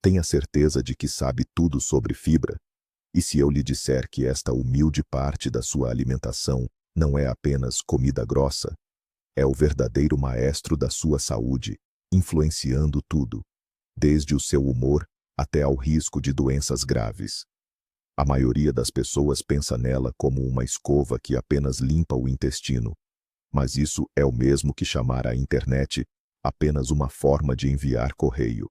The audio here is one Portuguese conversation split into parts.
Tenha certeza de que sabe tudo sobre fibra. E se eu lhe disser que esta humilde parte da sua alimentação não é apenas comida grossa, é o verdadeiro maestro da sua saúde, influenciando tudo, desde o seu humor até ao risco de doenças graves. A maioria das pessoas pensa nela como uma escova que apenas limpa o intestino, mas isso é o mesmo que chamar a internet apenas uma forma de enviar correio.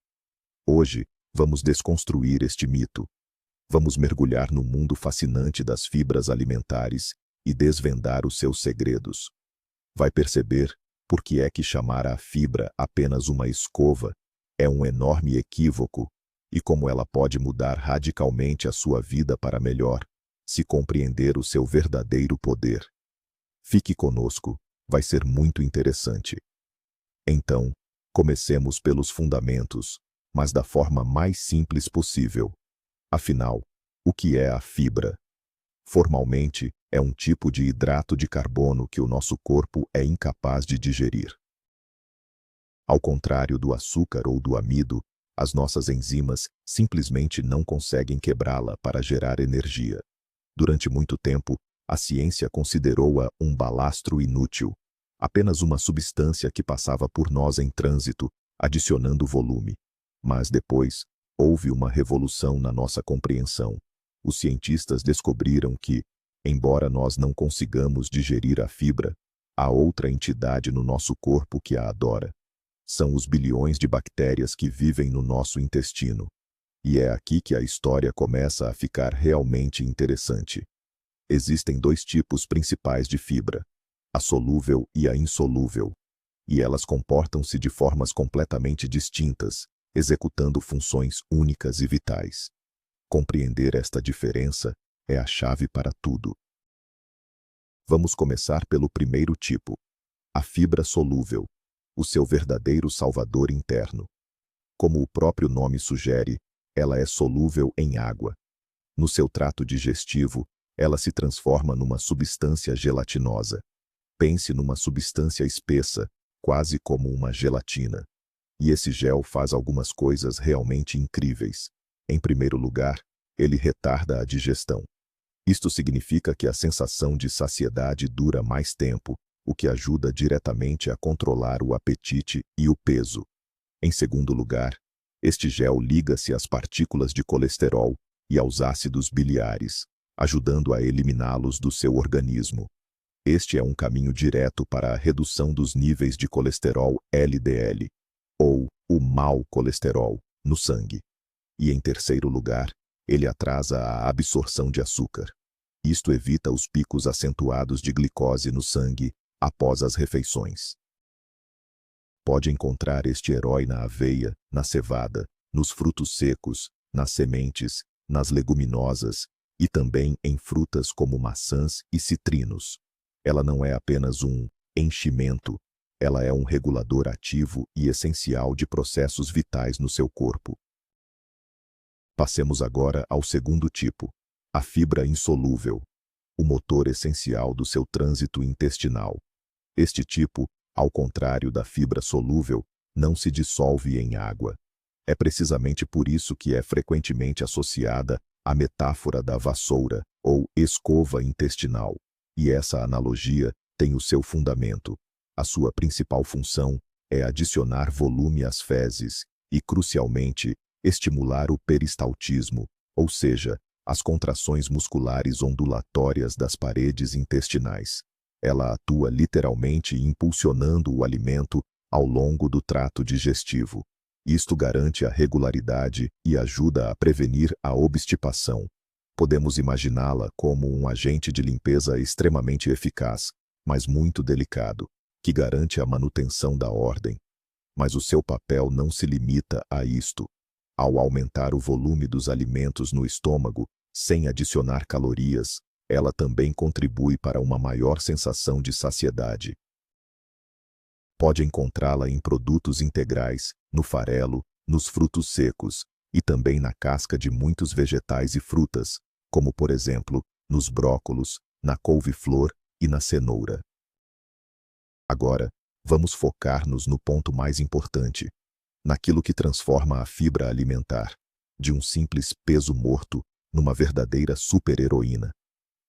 Hoje, vamos desconstruir este mito. Vamos mergulhar no mundo fascinante das fibras alimentares e desvendar os seus segredos. Vai perceber por que é que chamar a fibra apenas uma escova é um enorme equívoco e como ela pode mudar radicalmente a sua vida para melhor, se compreender o seu verdadeiro poder. Fique conosco, vai ser muito interessante. Então, comecemos pelos fundamentos, mas da forma mais simples possível. Afinal, o que é a fibra? Formalmente, é um tipo de hidrato de carbono que o nosso corpo é incapaz de digerir. Ao contrário do açúcar ou do amido, as nossas enzimas simplesmente não conseguem quebrá-la para gerar energia. Durante muito tempo, a ciência considerou-a um balastro inútil, apenas uma substância que passava por nós em trânsito, adicionando volume. Mas depois, houve uma revolução na nossa compreensão. Os cientistas descobriram que, embora nós não consigamos digerir a fibra, há outra entidade no nosso corpo que a adora. São os bilhões de bactérias que vivem no nosso intestino. E é aqui que a história começa a ficar realmente interessante. Existem dois tipos principais de fibra, a solúvel e a insolúvel. E elas comportam-se de formas completamente distintas, executando funções únicas e vitais. Compreender esta diferença é a chave para tudo. Vamos começar pelo primeiro tipo, a fibra solúvel, o seu verdadeiro salvador interno. Como o próprio nome sugere, ela é solúvel em água. No seu trato digestivo, ela se transforma numa substância gelatinosa. Pense numa substância espessa, quase como uma gelatina. E esse gel faz algumas coisas realmente incríveis. Em primeiro lugar, ele retarda a digestão. Isto significa que a sensação de saciedade dura mais tempo, o que ajuda diretamente a controlar o apetite e o peso. Em segundo lugar, este gel liga-se às partículas de colesterol e aos ácidos biliares, ajudando a eliminá-los do seu organismo. Este é um caminho direto para a redução dos níveis de colesterol LDL, ou o mau colesterol, no sangue. E em terceiro lugar, ele atrasa a absorção de açúcar. Isto evita os picos acentuados de glicose no sangue após as refeições. Pode encontrar este herói na aveia, na cevada, nos frutos secos, nas sementes, nas leguminosas e também em frutas como maçãs e citrinos. Ela não é apenas um enchimento, ela é um regulador ativo e essencial de processos vitais no seu corpo. Passemos agora ao segundo tipo, a fibra insolúvel, o motor essencial do seu trânsito intestinal. Este tipo, ao contrário da fibra solúvel, não se dissolve em água. É precisamente por isso que é frequentemente associada à metáfora da vassoura ou escova intestinal. E essa analogia tem o seu fundamento. A sua principal função é adicionar volume às fezes e, crucialmente, estimular o peristaltismo, ou seja, as contrações musculares ondulatórias das paredes intestinais. Ela atua literalmente impulsionando o alimento ao longo do trato digestivo. Isto garante a regularidade e ajuda a prevenir a obstipação. Podemos imaginá-la como um agente de limpeza extremamente eficaz, mas muito delicado, que garante a manutenção da ordem. Mas o seu papel não se limita a isto. Ao aumentar o volume dos alimentos no estômago, sem adicionar calorias, ela também contribui para uma maior sensação de saciedade. Pode encontrá-la em produtos integrais, no farelo, nos frutos secos, e também na casca de muitos vegetais e frutas, como por exemplo, nos brócolos, na couve-flor e na cenoura. Agora, vamos focar-nos no ponto mais importante. naquilo que transforma a fibra alimentar, de um simples peso morto, numa verdadeira super-heroína.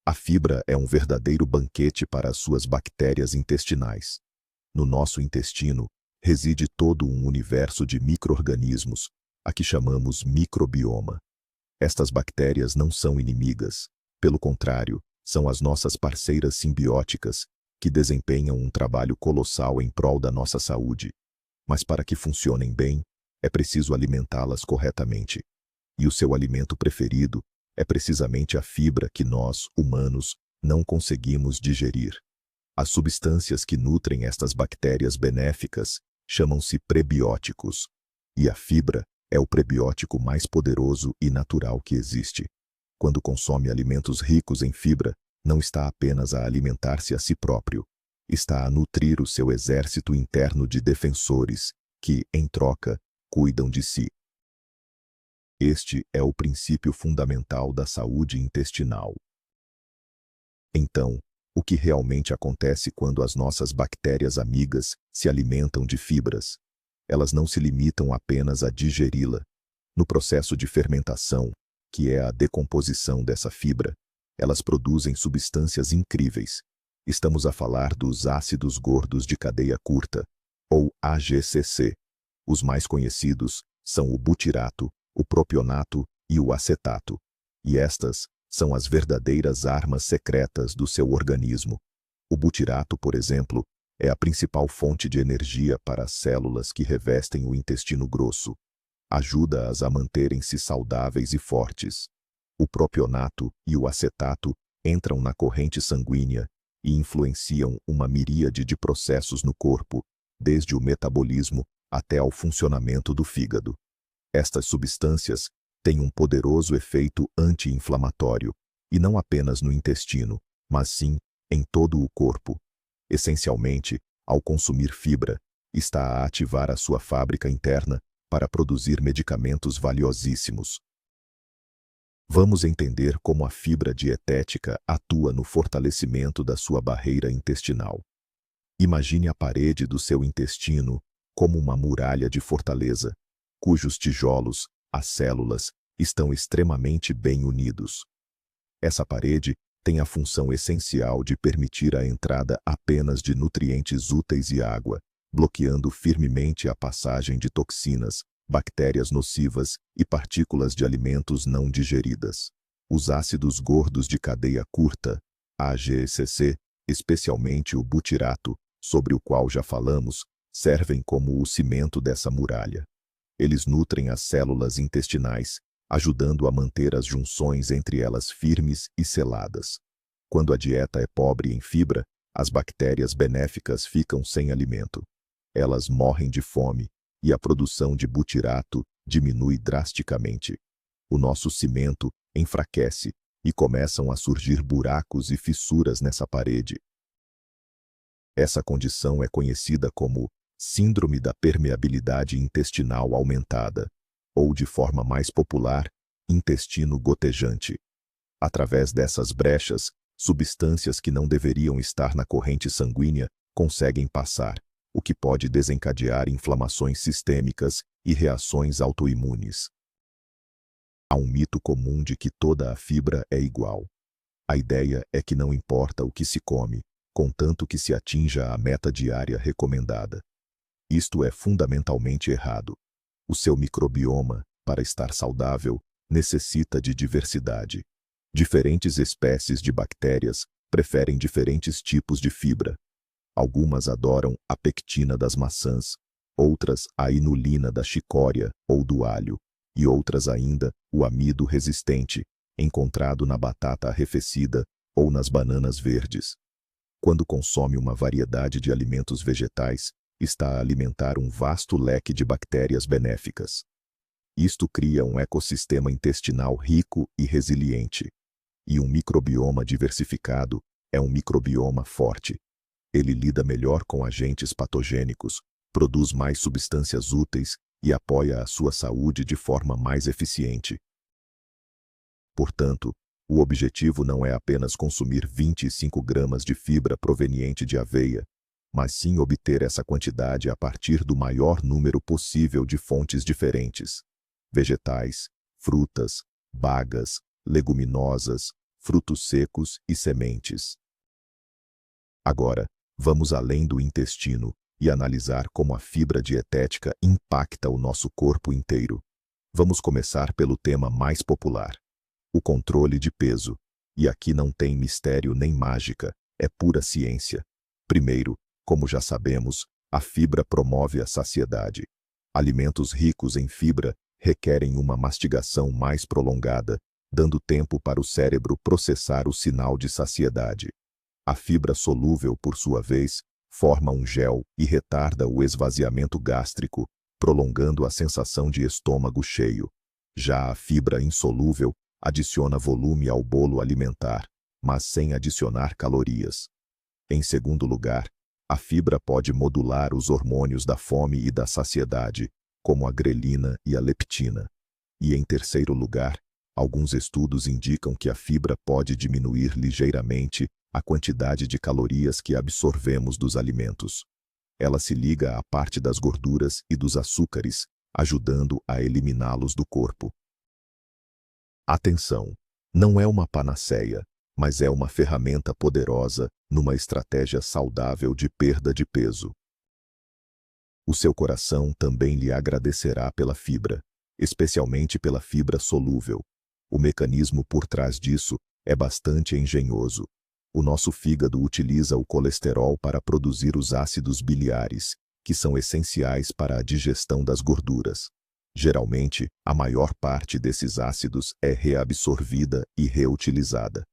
A fibra é um verdadeiro banquete para as suas bactérias intestinais. No nosso intestino, reside todo um universo de micro-organismos, a que chamamos microbioma. Estas bactérias não são inimigas, pelo contrário, são as nossas parceiras simbióticas, que desempenham um trabalho colossal em prol da nossa saúde. Mas para que funcionem bem, é preciso alimentá-las corretamente. E o seu alimento preferido é precisamente a fibra que nós, humanos, não conseguimos digerir. As substâncias que nutrem estas bactérias benéficas chamam-se prebióticos, e a fibra é o prebiótico mais poderoso e natural que existe. Quando consome alimentos ricos em fibra, não está apenas a alimentar-se a si próprio, está a nutrir o seu exército interno de defensores, que, em troca, cuidam de si. Este é o princípio fundamental da saúde intestinal. Então, o que realmente acontece quando as nossas bactérias amigas se alimentam de fibras? Elas não se limitam apenas a digeri-la. No processo de fermentação, que é a decomposição dessa fibra, elas produzem substâncias incríveis. Estamos a falar dos ácidos gordos de cadeia curta, ou AGCC. Os mais conhecidos são o butirato, o propionato e o acetato. E estas são as verdadeiras armas secretas do seu organismo. O butirato, por exemplo, é a principal fonte de energia para as células que revestem o intestino grosso. Ajuda-as a manterem-se saudáveis e fortes. O propionato e o acetato entram na corrente sanguínea e influenciam uma miríade de processos no corpo, desde o metabolismo até ao funcionamento do fígado. Estas substâncias têm um poderoso efeito anti-inflamatório, e não apenas no intestino, mas sim em todo o corpo. Essencialmente, ao consumir fibra, está a ativar a sua fábrica interna para produzir medicamentos valiosíssimos. Vamos entender como a fibra dietética atua no fortalecimento da sua barreira intestinal. Imagine a parede do seu intestino como uma muralha de fortaleza, cujos tijolos, as células, estão extremamente bem unidos. Essa parede tem a função essencial de permitir a entrada apenas de nutrientes úteis e água, bloqueando firmemente a passagem de toxinas, bactérias nocivas e partículas de alimentos não digeridas. Os ácidos gordos de cadeia curta, AGCC, especialmente o butirato, sobre o qual já falamos, servem como o cimento dessa muralha. Eles nutrem as células intestinais, ajudando a manter as junções entre elas firmes e seladas. Quando a dieta é pobre em fibra, as bactérias benéficas ficam sem alimento. Elas morrem de fome, e a produção de butirato diminui drasticamente. O nosso cimento enfraquece e começam a surgir buracos e fissuras nessa parede. Essa condição é conhecida como síndrome da permeabilidade intestinal aumentada, ou de forma mais popular, intestino gotejante. Através dessas brechas, substâncias que não deveriam estar na corrente sanguínea conseguem passar, o que pode desencadear inflamações sistêmicas e reações autoimunes. Há um mito comum de que toda a fibra é igual. A ideia é que não importa o que se come, contanto que se atinja a meta diária recomendada. Isto é fundamentalmente errado. O seu microbioma, para estar saudável, necessita de diversidade. Diferentes espécies de bactérias preferem diferentes tipos de fibra. Algumas adoram a pectina das maçãs, outras a inulina da chicória ou do alho, e outras ainda o amido resistente, encontrado na batata arrefecida ou nas bananas verdes. Quando consome uma variedade de alimentos vegetais, está a alimentar um vasto leque de bactérias benéficas. Isto cria um ecossistema intestinal rico e resiliente. E um microbioma diversificado é um microbioma forte. Ele lida melhor com agentes patogênicos, produz mais substâncias úteis e apoia a sua saúde de forma mais eficiente. Portanto, o objetivo não é apenas consumir 25 gramas de fibra proveniente de aveia, mas sim obter essa quantidade a partir do maior número possível de fontes diferentes: vegetais, frutas, bagas, leguminosas, frutos secos e sementes. Agora, vamos além do intestino e analisar como a fibra dietética impacta o nosso corpo inteiro. Vamos começar pelo tema mais popular: o controle de peso. E aqui não tem mistério nem mágica, é pura ciência. Primeiro, como já sabemos, a fibra promove a saciedade. Alimentos ricos em fibra requerem uma mastigação mais prolongada, dando tempo para o cérebro processar o sinal de saciedade. A fibra solúvel, por sua vez, forma um gel e retarda o esvaziamento gástrico, prolongando a sensação de estômago cheio. Já a fibra insolúvel adiciona volume ao bolo alimentar, mas sem adicionar calorias. Em segundo lugar, a fibra pode modular os hormônios da fome e da saciedade, como a grelina e a leptina. E em terceiro lugar, alguns estudos indicam que a fibra pode diminuir ligeiramente a quantidade de calorias que absorvemos dos alimentos. Ela se liga à parte das gorduras e dos açúcares, ajudando a eliminá-los do corpo. Atenção! Não é uma panaceia, mas é uma ferramenta poderosa numa estratégia saudável de perda de peso. O seu coração também lhe agradecerá pela fibra, especialmente pela fibra solúvel. O mecanismo por trás disso é bastante engenhoso. O nosso fígado utiliza o colesterol para produzir os ácidos biliares, que são essenciais para a digestão das gorduras. Geralmente, a maior parte desses ácidos é reabsorvida e reutilizada.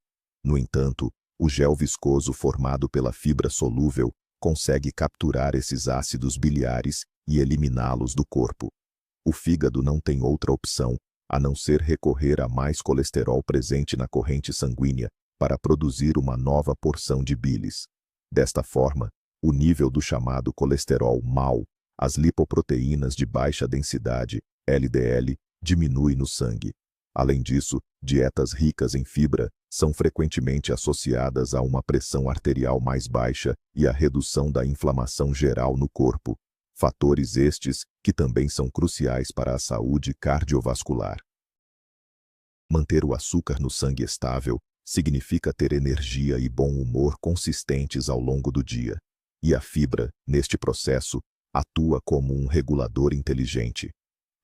No entanto, o gel viscoso formado pela fibra solúvel consegue capturar esses ácidos biliares e eliminá-los do corpo. O fígado não tem outra opção a não ser recorrer a mais colesterol presente na corrente sanguínea para produzir uma nova porção de bilis. Desta forma, o nível do chamado colesterol mau, as lipoproteínas de baixa densidade, LDL, diminui no sangue. Além disso, dietas ricas em fibra são frequentemente associadas a uma pressão arterial mais baixa e a redução da inflamação geral no corpo, fatores estes que também são cruciais para a saúde cardiovascular. Manter o açúcar no sangue estável significa ter energia e bom humor consistentes ao longo do dia. E a fibra, neste processo, atua como um regulador inteligente.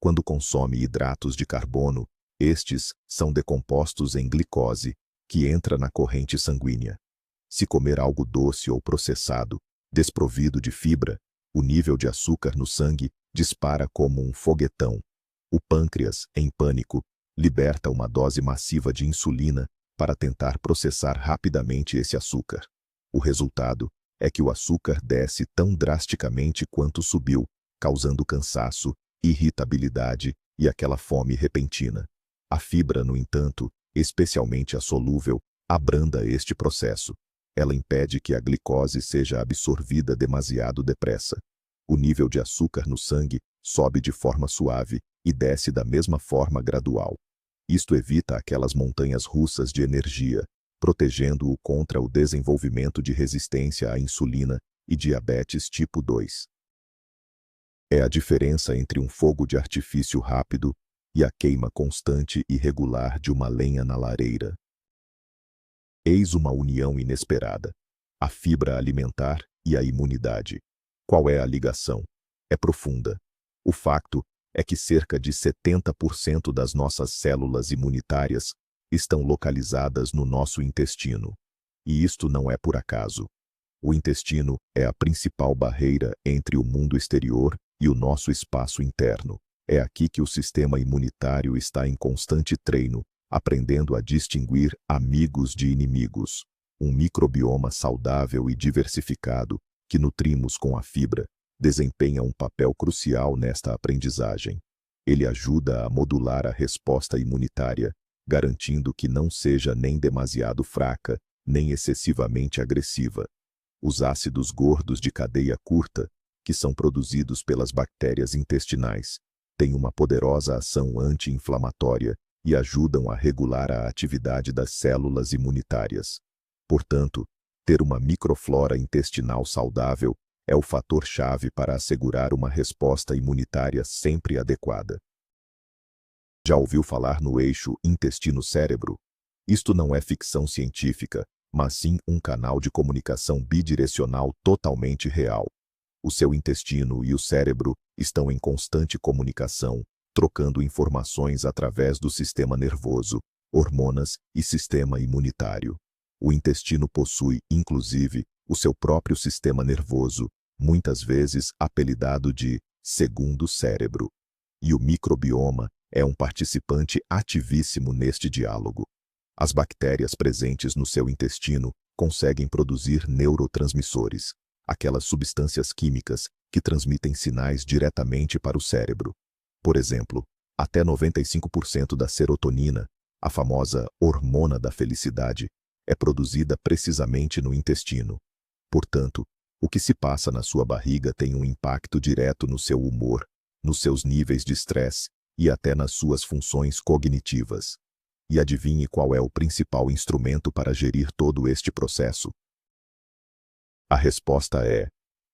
Quando consome hidratos de carbono, estes são decompostos em glicose, que entra na corrente sanguínea. Se comer algo doce ou processado, desprovido de fibra, o nível de açúcar no sangue dispara como um foguetão. O pâncreas, em pânico, liberta uma dose massiva de insulina para tentar processar rapidamente esse açúcar. O resultado é que o açúcar desce tão drasticamente quanto subiu, causando cansaço, irritabilidade e aquela fome repentina. A fibra, no entanto, especialmente a solúvel, abranda este processo. Ela impede que a glicose seja absorvida demasiado depressa. O nível de açúcar no sangue sobe de forma suave e desce da mesma forma gradual. Isto evita aquelas montanhas russas de energia, protegendo-o contra o desenvolvimento de resistência à insulina e diabetes tipo 2. É a diferença entre um fogo de artifício rápido e a queima constante e regular de uma lenha na lareira. Eis uma união inesperada: a fibra alimentar e a imunidade. Qual é a ligação? É profunda. O facto é que cerca de 70% das nossas células imunitárias estão localizadas no nosso intestino. E isto não é por acaso. O intestino é a principal barreira entre o mundo exterior e o nosso espaço interno. É aqui que o sistema imunitário está em constante treino, aprendendo a distinguir amigos de inimigos. Um microbioma saudável e diversificado, que nutrimos com a fibra, desempenha um papel crucial nesta aprendizagem. Ele ajuda a modular a resposta imunitária, garantindo que não seja nem demasiado fraca, nem excessivamente agressiva. Os ácidos gordos de cadeia curta, que são produzidos pelas bactérias intestinais, têm uma poderosa ação anti-inflamatória e ajudam a regular a atividade das células imunitárias. Portanto, ter uma microflora intestinal saudável é o fator-chave para assegurar uma resposta imunitária sempre adequada. Já ouviu falar no eixo intestino-cérebro? Isto não é ficção científica, mas sim um canal de comunicação bidirecional totalmente real. O seu intestino e o cérebro estão em constante comunicação, trocando informações através do sistema nervoso, hormonas e sistema imunitário. O intestino possui, inclusive, o seu próprio sistema nervoso, muitas vezes apelidado de segundo cérebro. E o microbioma é um participante ativíssimo neste diálogo. As bactérias presentes no seu intestino conseguem produzir neurotransmissores, aquelas substâncias químicas que transmitem sinais diretamente para o cérebro. Por exemplo, até 95% da serotonina, a famosa hormona da felicidade, é produzida precisamente no intestino. Portanto, o que se passa na sua barriga tem um impacto direto no seu humor, nos seus níveis de estresse e até nas suas funções cognitivas. E adivinhe qual é o principal instrumento para gerir todo este processo? A resposta é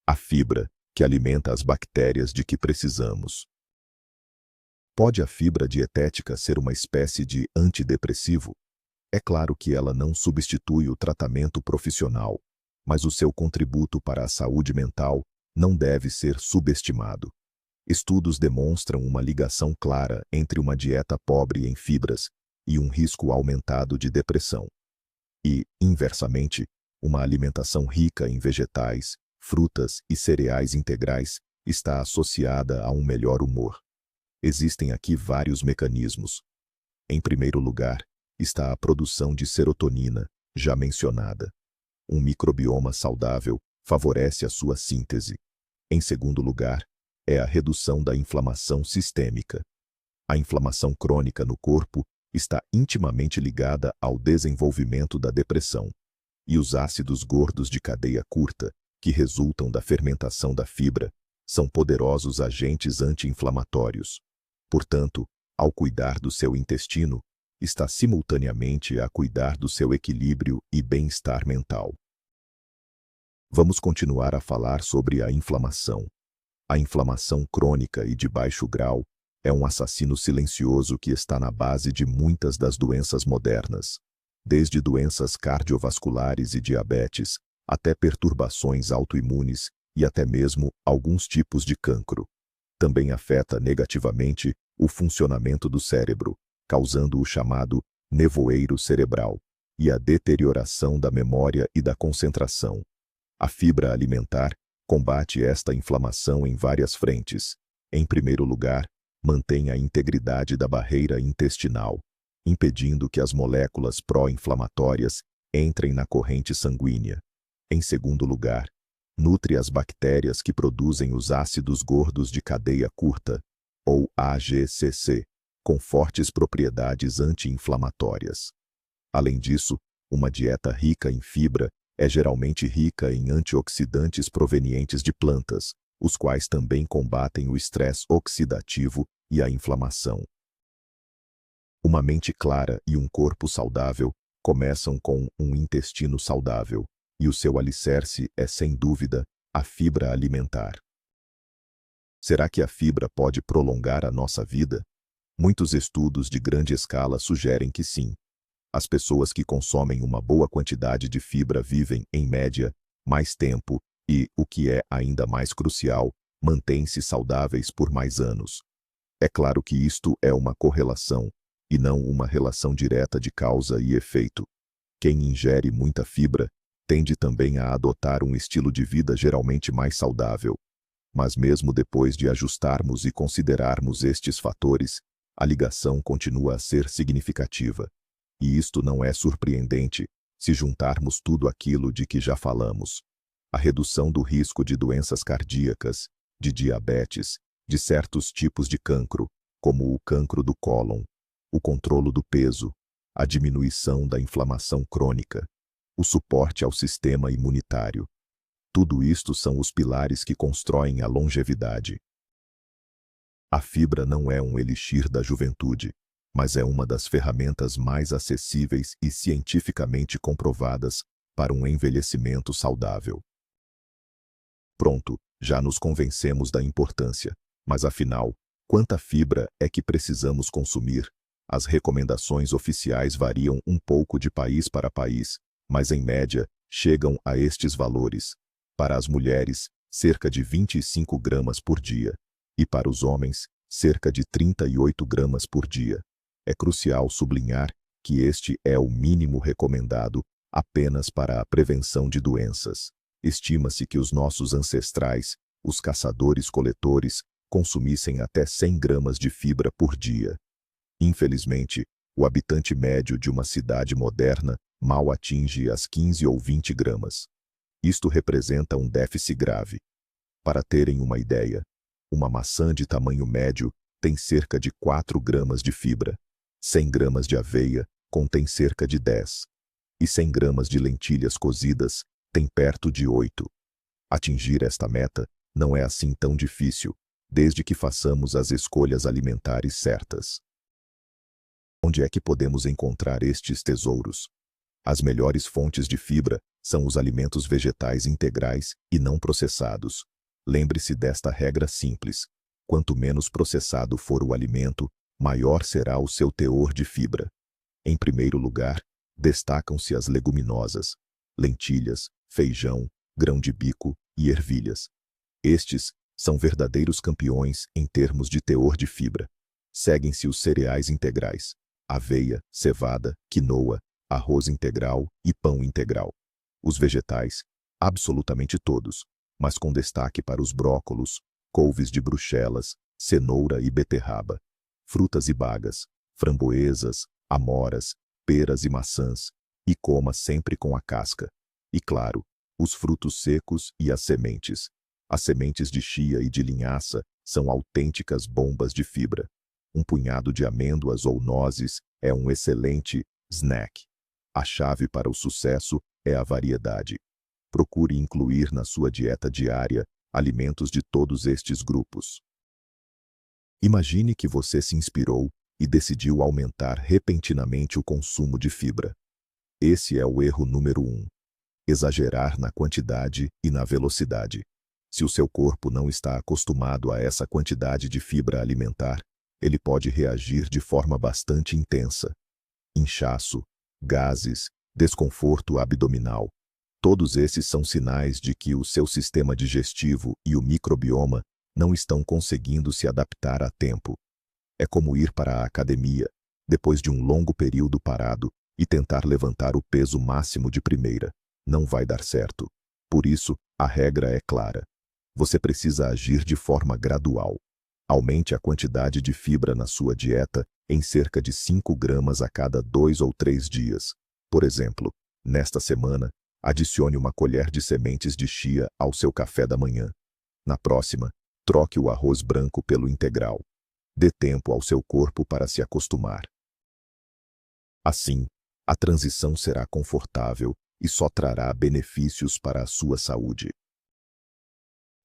a fibra, que alimenta as bactérias de que precisamos. Pode a fibra dietética ser uma espécie de antidepressivo? É claro que ela não substitui o tratamento profissional, mas o seu contributo para a saúde mental não deve ser subestimado. Estudos demonstram uma ligação clara entre uma dieta pobre em fibras e um risco aumentado de depressão. E, inversamente, uma alimentação rica em vegetais, frutas e cereais integrais está associada a um melhor humor. Existem aqui vários mecanismos. Em primeiro lugar, está a produção de serotonina, já mencionada. Um microbioma saudável favorece a sua síntese. Em segundo lugar, é a redução da inflamação sistêmica. A inflamação crônica no corpo está intimamente ligada ao desenvolvimento da depressão. E os ácidos gordos de cadeia curta, que resultam da fermentação da fibra, são poderosos agentes anti-inflamatórios. Portanto, ao cuidar do seu intestino, está simultaneamente a cuidar do seu equilíbrio e bem-estar mental. Vamos continuar a falar sobre a inflamação. A inflamação crônica e de baixo grau é um assassino silencioso que está na base de muitas das doenças modernas, desde doenças cardiovasculares e diabetes, até perturbações autoimunes e até mesmo alguns tipos de cancro. Também afeta negativamente o funcionamento do cérebro, causando o chamado nevoeiro cerebral e a deterioração da memória e da concentração. A fibra alimentar combate esta inflamação em várias frentes. Em primeiro lugar, mantém a integridade da barreira intestinal, impedindo que as moléculas pró-inflamatórias entrem na corrente sanguínea. Em segundo lugar, nutre as bactérias que produzem os ácidos gordos de cadeia curta, ou AGCC, com fortes propriedades anti-inflamatórias. Além disso, uma dieta rica em fibra é geralmente rica em antioxidantes provenientes de plantas, os quais também combatem o estresse oxidativo e a inflamação. Uma mente clara e um corpo saudável começam com um intestino saudável, e o seu alicerce é, sem dúvida, a fibra alimentar. Será que a fibra pode prolongar a nossa vida? Muitos estudos de grande escala sugerem que sim. As pessoas que consomem uma boa quantidade de fibra vivem, em média, mais tempo e, o que é ainda mais crucial, mantêm-se saudáveis por mais anos. É claro que isto é uma correlação, e não uma relação direta de causa e efeito. Quem ingere muita fibra tende também a adotar um estilo de vida geralmente mais saudável. Mas mesmo depois de ajustarmos e considerarmos estes fatores, a ligação continua a ser significativa. E isto não é surpreendente se juntarmos tudo aquilo de que já falamos. A redução do risco de doenças cardíacas, de diabetes, de certos tipos de cancro, como o cancro do cólon, o controle do peso, a diminuição da inflamação crônica, o suporte ao sistema imunitário. Tudo isto são os pilares que constroem a longevidade. A fibra não é um elixir da juventude, mas é uma das ferramentas mais acessíveis e cientificamente comprovadas para um envelhecimento saudável. Pronto, já nos convencemos da importância. Mas afinal, quanta fibra é que precisamos consumir? As recomendações oficiais variam um pouco de país para país, mas em média, chegam a estes valores. Para as mulheres, cerca de 25 gramas por dia. E para os homens, cerca de 38 gramas por dia. É crucial sublinhar que este é o mínimo recomendado apenas para a prevenção de doenças. Estima-se que os nossos ancestrais, os caçadores-coletores, consumissem até 100 gramas de fibra por dia. Infelizmente, o habitante médio de uma cidade moderna mal atinge as 15 ou 20 gramas. Isto representa um déficit grave. Para terem uma ideia, uma maçã de tamanho médio tem cerca de 4 gramas de fibra. 100 gramas de aveia contém cerca de 10. E 100 gramas de lentilhas cozidas tem perto de 8. Atingir esta meta não é assim tão difícil, desde que façamos as escolhas alimentares certas. Onde é que podemos encontrar estes tesouros? As melhores fontes de fibra são os alimentos vegetais integrais e não processados. Lembre-se desta regra simples: quanto menos processado for o alimento, maior será o seu teor de fibra. Em primeiro lugar, destacam-se as leguminosas, lentilhas, feijão, grão de bico e ervilhas. Estes são verdadeiros campeões em termos de teor de fibra. Seguem-se os cereais integrais: aveia, cevada, quinoa, arroz integral e pão integral. Os vegetais, absolutamente todos, mas com destaque para os brócolos, couves de Bruxelas, cenoura e beterraba. Frutas e bagas, framboesas, amoras, peras e maçãs, e coma sempre com a casca. E claro, os frutos secos e as sementes. As sementes de chia e de linhaça são autênticas bombas de fibra. Um punhado de amêndoas ou nozes é um excelente snack. A chave para o sucesso é a variedade. Procure incluir na sua dieta diária alimentos de todos estes grupos. Imagine que você se inspirou e decidiu aumentar repentinamente o consumo de fibra. Esse é o erro número 1. Exagerar na quantidade e na velocidade. Se o seu corpo não está acostumado a essa quantidade de fibra alimentar, ele pode reagir de forma bastante intensa. Inchaço, gases, desconforto abdominal. Todos esses são sinais de que o seu sistema digestivo e o microbioma não estão conseguindo se adaptar a tempo. É como ir para a academia, depois de um longo período parado, e tentar levantar o peso máximo de primeira. Não vai dar certo. Por isso, a regra é clara. Você precisa agir de forma gradual. Aumente a quantidade de fibra na sua dieta em cerca de 5 gramas a cada 2 ou 3 dias. Por exemplo, nesta semana, adicione uma colher de sementes de chia ao seu café da manhã. Na próxima, troque o arroz branco pelo integral. Dê tempo ao seu corpo para se acostumar. Assim, a transição será confortável e só trará benefícios para a sua saúde.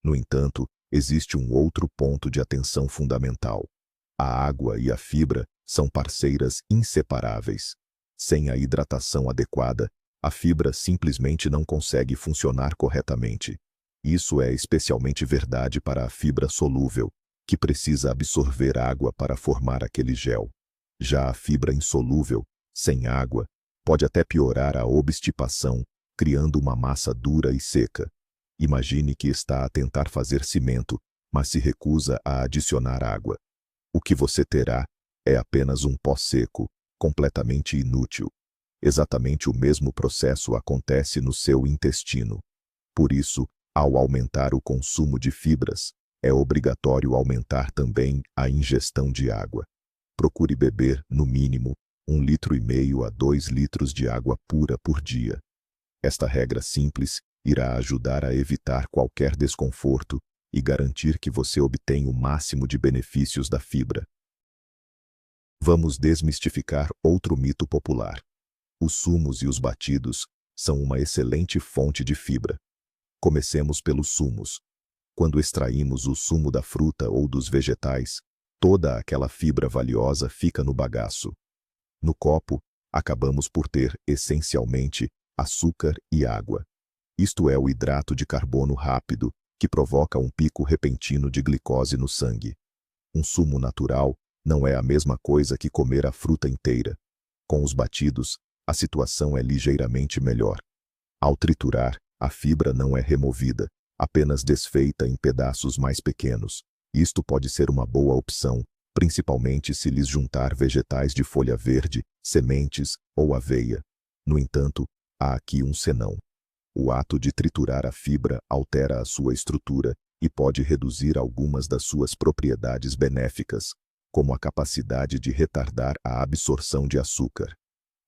No entanto, existe um outro ponto de atenção fundamental. A água e a fibra são parceiras inseparáveis. Sem a hidratação adequada, a fibra simplesmente não consegue funcionar corretamente. Isso é especialmente verdade para a fibra solúvel, que precisa absorver água para formar aquele gel. Já a fibra insolúvel, sem água, pode até piorar a obstipação, criando uma massa dura e seca. Imagine que está a tentar fazer cimento, mas se recusa a adicionar água. O que você terá é apenas um pó seco, completamente inútil. Exatamente o mesmo processo acontece no seu intestino. Por isso, ao aumentar o consumo de fibras, é obrigatório aumentar também a ingestão de água. Procure beber, no mínimo, 1,5 litro a 2 litros de água pura por dia. Esta regra simples irá ajudar a evitar qualquer desconforto e garantir que você obtenha o máximo de benefícios da fibra. Vamos desmistificar outro mito popular. Os sumos e os batidos são uma excelente fonte de fibra. Comecemos pelos sumos. Quando extraímos o sumo da fruta ou dos vegetais, toda aquela fibra valiosa fica no bagaço. No copo, acabamos por ter, essencialmente, açúcar e água. Isto é o hidrato de carbono rápido, que provoca um pico repentino de glicose no sangue. Um sumo natural não é a mesma coisa que comer a fruta inteira. Com os batidos, a situação é ligeiramente melhor. Ao triturar, a fibra não é removida, apenas desfeita em pedaços mais pequenos. Isto pode ser uma boa opção, principalmente se lhes juntar vegetais de folha verde, sementes ou aveia. No entanto, há aqui um senão. O ato de triturar a fibra altera a sua estrutura e pode reduzir algumas das suas propriedades benéficas, como a capacidade de retardar a absorção de açúcar.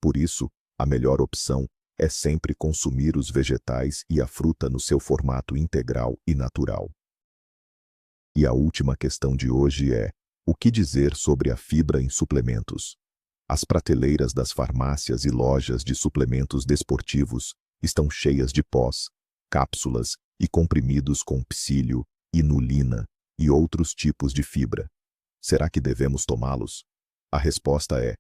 Por isso, a melhor opção é sempre consumir os vegetais e a fruta no seu formato integral e natural. E a última questão de hoje é: o que dizer sobre a fibra em suplementos? As prateleiras das farmácias e lojas de suplementos desportivos estão cheias de pós, cápsulas e comprimidos com psílio, inulina e outros tipos de fibra. Será que devemos tomá-los? A resposta é: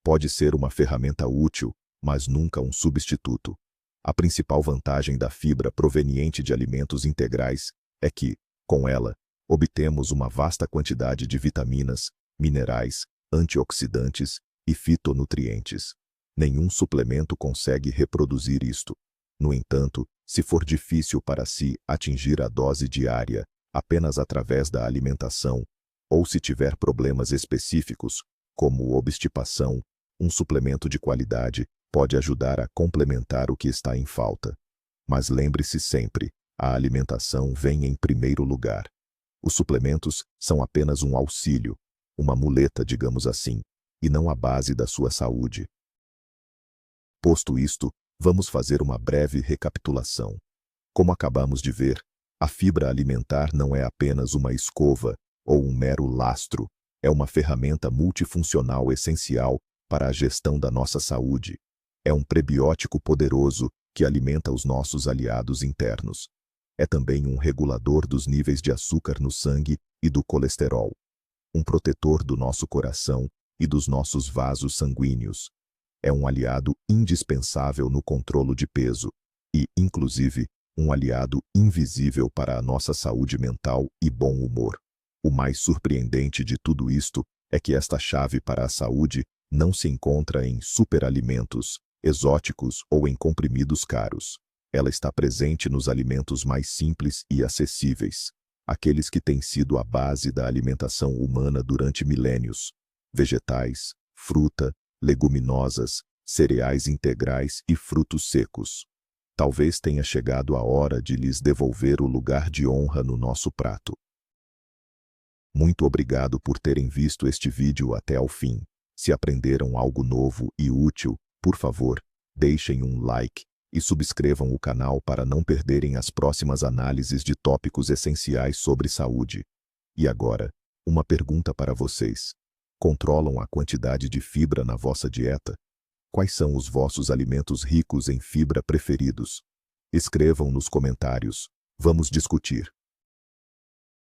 pode ser uma ferramenta útil, mas nunca um substituto. A principal vantagem da fibra proveniente de alimentos integrais é que, com ela, obtemos uma vasta quantidade de vitaminas, minerais, antioxidantes e fitonutrientes. Nenhum suplemento consegue reproduzir isto. No entanto, se for difícil para si atingir a dose diária apenas através da alimentação, ou se tiver problemas específicos, como obstipação, um suplemento de qualidade pode ajudar a complementar o que está em falta. Mas lembre-se sempre, a alimentação vem em primeiro lugar. Os suplementos são apenas um auxílio, uma muleta, digamos assim, e não a base da sua saúde. Posto isto, vamos fazer uma breve recapitulação. Como acabamos de ver, a fibra alimentar não é apenas uma escova ou um mero lastro, é uma ferramenta multifuncional essencial para a gestão da nossa saúde. É um prebiótico poderoso que alimenta os nossos aliados internos. É também um regulador dos níveis de açúcar no sangue e do colesterol. Um protetor do nosso coração e dos nossos vasos sanguíneos. É um aliado indispensável no controle de peso e, inclusive, um aliado invisível para a nossa saúde mental e bom humor. O mais surpreendente de tudo isto é que esta chave para a saúde não se encontra em superalimentos, exóticos ou em comprimidos caros. Ela está presente nos alimentos mais simples e acessíveis, aqueles que têm sido a base da alimentação humana durante milênios: vegetais, fruta, leguminosas, cereais integrais e frutos secos. Talvez tenha chegado a hora de lhes devolver o lugar de honra no nosso prato. Muito obrigado por terem visto este vídeo até ao fim. Se aprenderam algo novo e útil, por favor, deixem um like e subscrevam o canal para não perderem as próximas análises de tópicos essenciais sobre saúde. E agora, uma pergunta para vocês. Controlam a quantidade de fibra na vossa dieta? Quais são os vossos alimentos ricos em fibra preferidos? Escrevam nos comentários. Vamos discutir.